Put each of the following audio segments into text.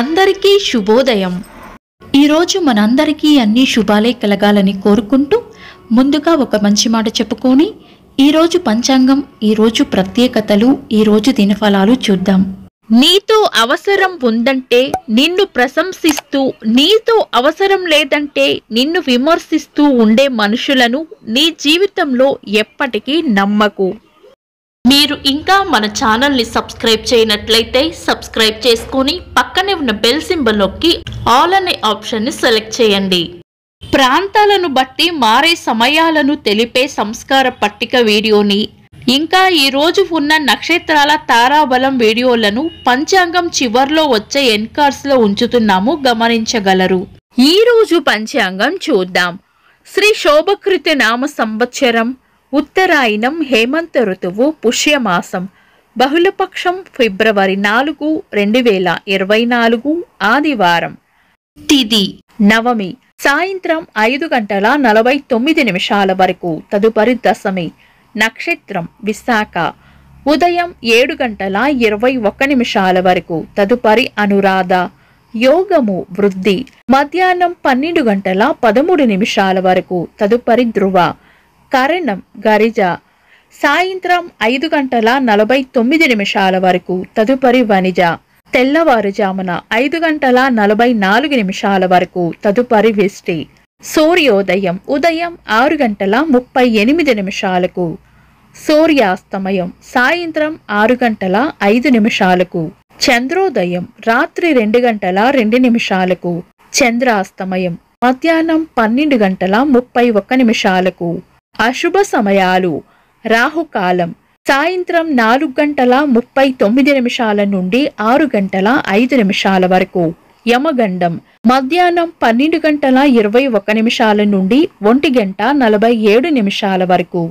అందరికీ శుభోదయం. ఈరోజు మనందరికీ అన్ని శుభాలే కలగాలని కోరుకుంటూ ముందుగా ఒక మంచి మాట చెప్పుకొని ఈరోజు పంచాంగం, ఈరోజు ప్రత్యేకతలు, ఈరోజు దినఫలాలు చూద్దాం. నీతో అవసరం ఉందంటే నిన్ను ప్రశంసిస్తూ, నీతో అవసరం లేదంటే నిన్ను విమర్శిస్తూ ఉండే మనుషులను నీ జీవితంలో ఎప్పటికీ నమ్మకు. మీరు ఇంకా మన ఛానల్ని సబ్స్క్రైబ్ చేయనట్లయితే సబ్స్క్రైబ్ చేసుకొని పక్కనే ఉన్న బెల్ సింబల్ నొక్కి ఆల్ అనే ఆప్షన్ని సెలెక్ట్ చేయండి. ప్రాంతాలను బట్టి మారే సమయాలను తెలిపే సంస్కార పట్టిక వీడియోని, ఇంకా ఈరోజు ఉన్న నక్షత్రాల తారాబలం వీడియోలను పంచాంగం చివర్లో వచ్చే ఎన్కార్స్లో ఉంచుతున్నాము, గమనించగలరు. ఈరోజు పంచాంగం చూద్దాం. శ్రీ శోభకృత నామ సంవత్సరం, ఉత్తరాయణం, హేమంత ఋతువు, పుష్యమాసం, బహుళపక్షం, ఫిబ్రవరి 4, 2024, ఆదివారం. తిథి నవమి, సాయంత్రం 5:49 వరకు, తదుపరి దశమి. నక్షత్రం విశాఖ, ఉదయం 7:21 వరకు, తదుపరి అనురాధ. యోగము వృద్ధి, మధ్యాహ్నం 12:13 వరకు, తదుపరి ధ్రువ. కరణం గరిజ, సాయంత్రం 5:49 వరకు, తదుపరి వనిజ. తెల్లవారుజామున 5:44 వరకు, తదుపరి విష్టి. సూర్యోదయం ఉదయం 6:38, సూర్యాస్తమయం సాయంత్రం 6:05, చంద్రోదయం రాత్రి 2:02, చంద్రాస్తమయం మధ్యాహ్నం 12:31. అశుభ సమయాలు: రాహుకాలం సాయంత్రం 4:39 నుండి 6:05 వరకు, యమగండం మధ్యాహ్నం 12:21 నుండి 1:47 వరకు,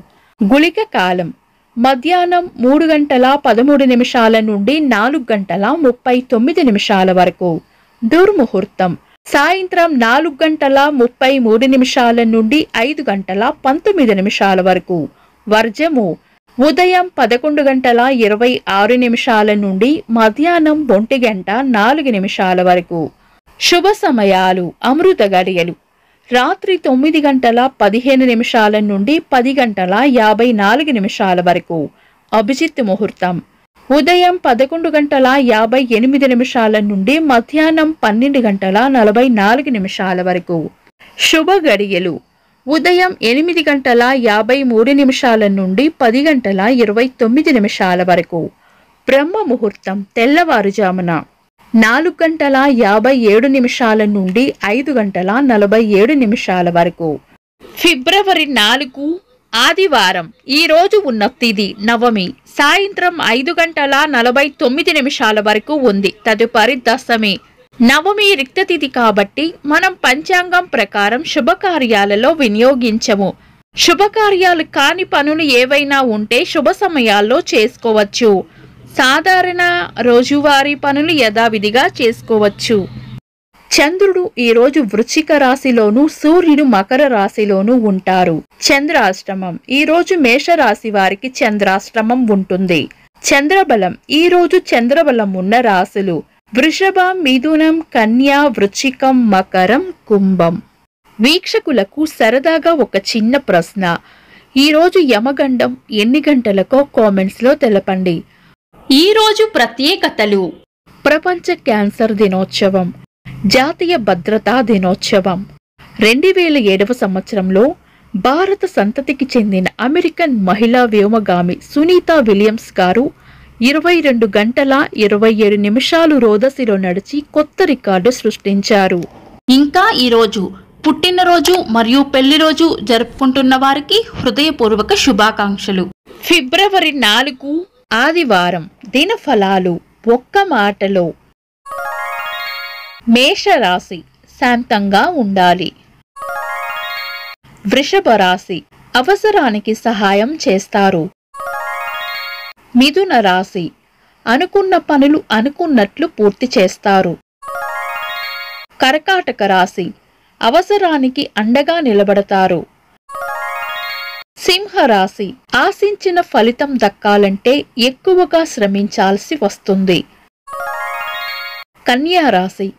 గుళిక కాలం మధ్యాహ్నం 3:13 నుండి 4:39 వరకు, దుర్ముహూర్తం సాయంత్రం 4:33 నుండి 5:19 వరకు, వర్జము ఉదయం 11:26 నుండి మధ్యాహ్నం 1:04 వరకు. శుభ సమయాలు: అమృత గడియలు రాత్రి 9:15 నుండి 10:54 వరకు, అభిజిత్ ముహూర్తం ఉదయం 11:58 నుండి మధ్యాహ్నం 12:44 వరకు. శుభ గడియలు ఉదయం 8:53 నుండి 10:29 వరకు. బ్రహ్మ ముహూర్తం తెల్లవారుజామున 4:57 నుండి 5:47 వరకు. ఫిబ్రవరి 4, ఆదివారం. ఈ రోజు ఉన్న తిథి నవమి, సాయంత్రం 5:49 వరకు ఉంది, తదుపరి దశమి. నవమి రిక్త తిథి కాబట్టి మనం పంచాంగం ప్రకారం శుభకార్యాలలో వినియోగించము. శుభకార్యాలు కాని పనులు ఏవైనా ఉంటే శుభ సమయాల్లో చేసుకోవచ్చు. సాధారణ రోజువారీ పనులు యథావిధిగా చేసుకోవచ్చు. చంద్రుడు ఈరోజు వృశ్చిక రాశిలోను, సూర్యుడు మకర రాశిలోను ఉంటారు. చంద్రాష్టమం ఈరోజు మేషరాశి వారికి చంద్రాష్టమం ఉంటుంది. చంద్రబలం ఈరోజు చంద్రబలం ఉన్న రాశులు వృషభం, మిథునం, కన్యా, వృశ్చికం, మకరం, కుంభం. వీక్షకులకు సరదాగా ఒక చిన్న ప్రశ్న. ఈరోజు యమగండం ఎన్ని గంటలకో కామెంట్స్లో తెలపండి. ఈరోజు ప్రత్యేకతలు: ప్రపంచ క్యాన్సర్ దినోత్సవం, జాతీయ భద్రతా దినోత్సవం. 2007 సంవత్సరంలో భారత సంతతికి చెందిన అమెరికన్ మహిళా వ్యోమగామి సునీతా విలియమ్స్ గారు 22:27 రోదసిలో నడిచి కొత్త రికార్డు సృష్టించారు. ఇంకా ఈరోజు పుట్టినరోజు మరియు పెళ్లి రోజు జరుపుకుంటున్న వారికి హృదయపూర్వక శుభాకాంక్షలు. ఫిబ్రవరి 4, ఆదివారం. దినఫలాలు ఒక్క మాటలో: మేషరాశి శాంతంగా ఉండాలి. వృషభ రాశి అవసరానికి సహాయం చేస్తారు. మిథున రాశి అనుకున్న పనులు అనుకున్నట్లు పూర్తి చేస్తారు. కర్కాటక రాశి అవసరానికి అండగా నిలబడతారు. సింహరాశి ఆశించిన ఫలితం దక్కాలంటే ఎక్కువగా శ్రమించాల్సి వస్తుంది. కన్యా రాశి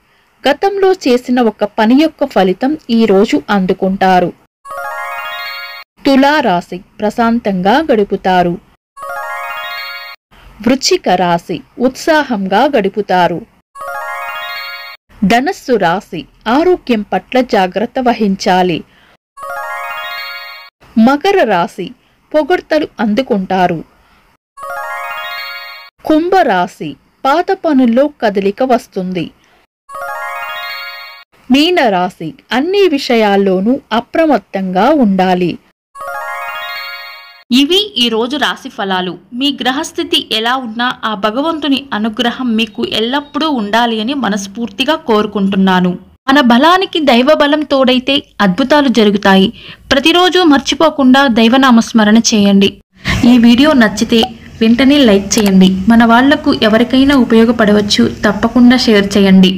గతంలో చేసిన ఒక పని యొక్క ఫలితం ఈ రోజు అందుకుంటారు. తులా రాశి ప్రశాంతంగా గడుపుతారు. వృశ్చిక రాశి ఉత్సాహంగా గడుపుతారు. ధనస్సు రాశి ఆరోగ్యం పట్ల జాగ్రత్త వహించాలి. మకర రాశి పొగడ్తలు అందుకుంటారు. కుంభరాశి పాత పనుల్లో కదలిక వస్తుంది. మీనరాశి అన్ని విషయాల్లోనూ అప్రమత్తంగా ఉండాలి. ఇవి ఈ రోజు రాశి ఫలాలు. మీ గ్రహస్థితి ఎలా ఉన్నా ఆ భగవంతుని అనుగ్రహం మీకు ఎల్లప్పుడూ ఉండాలి అని మనస్ఫూర్తిగా కోరుకుంటున్నాను. మన బలానికి దైవ బలం తోడైతే అద్భుతాలు జరుగుతాయి. ప్రతిరోజు మర్చిపోకుండా దైవనామస్మరణ చేయండి. ఈ వీడియో నచ్చితే వెంటనే లైక్ చేయండి. మన వాళ్లకు ఎవరికైనా ఉపయోగపడవచ్చు. తప్పకుండా షేర్ చేయండి.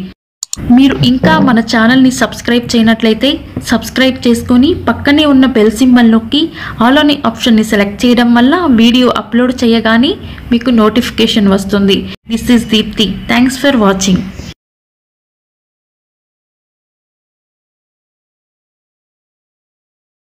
మీరు ఇంకా మన ఛానల్ని సబ్స్క్రైబ్ చేయనట్లయితే సబ్స్క్రైబ్ చేసుకొని పక్కనే ఉన్న బెల్ సింబల్ నొక్కి ఆల్ అనే ఆప్షన్ని సెలెక్ట్ చేయడం వల్ల వీడియో అప్లోడ్ చేయగానే మీకు నోటిఫికేషన్ వస్తుంది. This is Deepti. Thanks for watching.